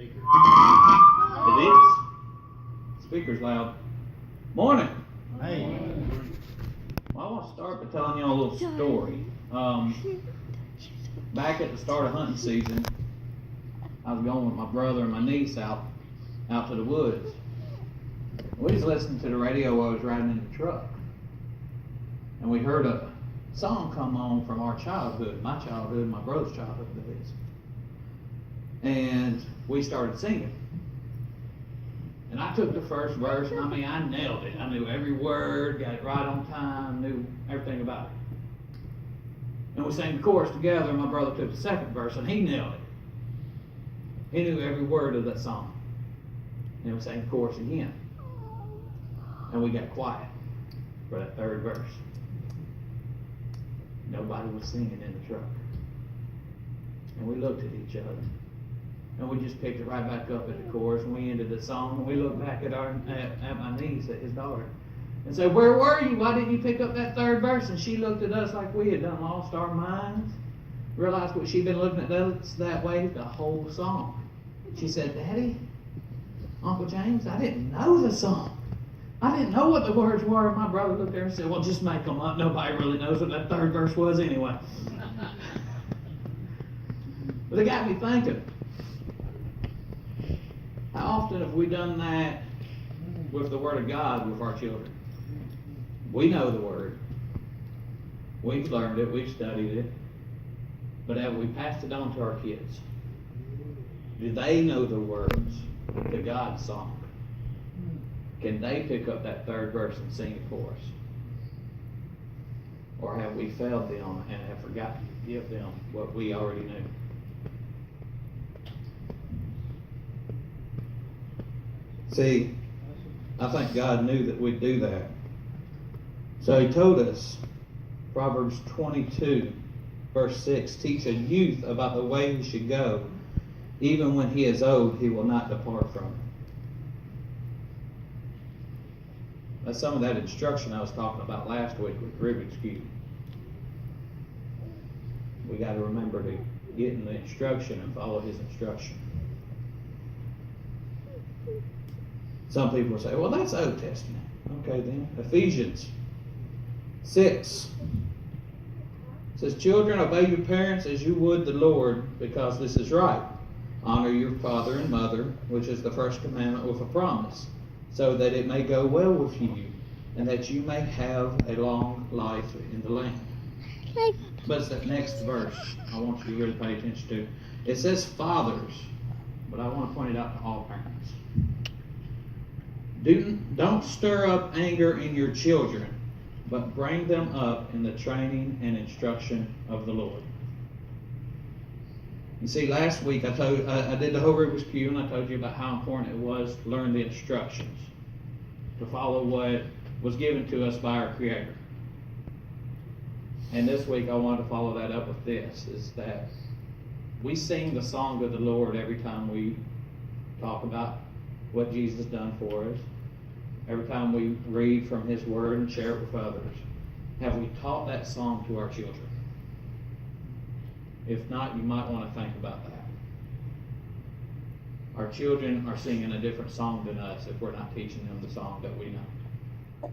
It is. Speaker's loud. Morning. Hey. Well, I want to start by telling you a little story. Back at the start of hunting season, I was going with my brother and my niece out to the woods. We was listening to the radio while I was riding in the truck. And we heard a song come on from our childhood, my childhood, my brother's childhood, that is. And we started singing. And I took the first verse, and I nailed it. I knew every word, got it right on time, knew everything about it. And we sang the chorus together, and my brother took the second verse, and he nailed it. He knew every word of that song. And we sang the chorus again. And we got quiet for that third verse. Nobody was singing in the truck. And we looked at each other. And we just picked it right back up at the chorus, and we ended the song, and we looked back at my niece, at his daughter, and said, "Where were you? Why didn't you pick up that third verse?" And she looked at us like we had done lost our minds, realized what she'd been looking at us that way the whole song. She said, "Daddy, Uncle James, I didn't know the song. I didn't know what the words were." And my brother looked there and said, "Well, just make them up. Nobody really knows what that third verse was anyway." But it got me thinking. How often have we done that with the Word of God with our children? We know the Word. We've learned it. We've studied it. But have we passed it on to our kids? Do they know the words to God's song? Can they pick up that third verse and sing it for us? Or have we failed them and have forgotten to give them what we already knew? See, I think God knew that we'd do that. So he told us, Proverbs 22, verse 6, "Teach a youth about the way he should go. Even when he is old, he will not depart from it." That's some of that instruction I was talking about last week with Rubik's Cube. We got to remember to get in the instruction and follow his instruction. Some people will say, "Well, that's Old Testament." Okay then. Ephesians 6 says, "Children, obey your parents as you would the Lord, because this is right. Honor your father and mother, which is the first commandment with a promise, so that it may go well with you, and that you may have a long life in the land." But it's that next verse I want you to really pay attention to. It says fathers, but I want to point it out to all parents. Don't stir up anger in your children, but bring them up in the training and instruction of the Lord. You see, last week I did the whole Rubik's Cube, and I told you about how important it was to learn the instructions, to follow what was given to us by our Creator. And this week I wanted to follow that up with this, is that we sing the song of the Lord every time we talk about what Jesus has done for us. Every time we read from his word and share it with others. Have we taught that song to our children? If not, you might want to think about that. Our children are singing a different song than us if we're not teaching them the song that we know.